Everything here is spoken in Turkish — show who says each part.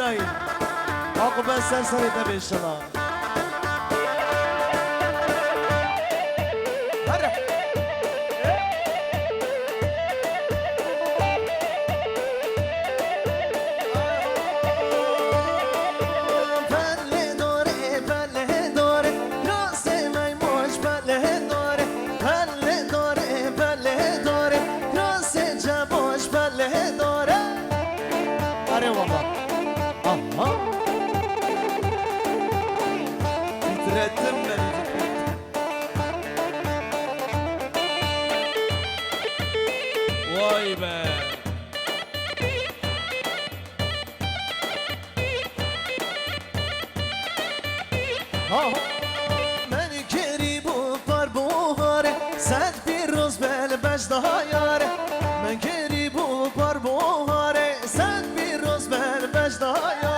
Speaker 1: İbrahim. Hakkı ben sen de inşallah. Titrettin beni.
Speaker 2: Vay be.
Speaker 1: من گری بو پر بوهاره صد بیروز بل بش daha yare من گری بو پر بوهاره صد بیروز بل بش daha yare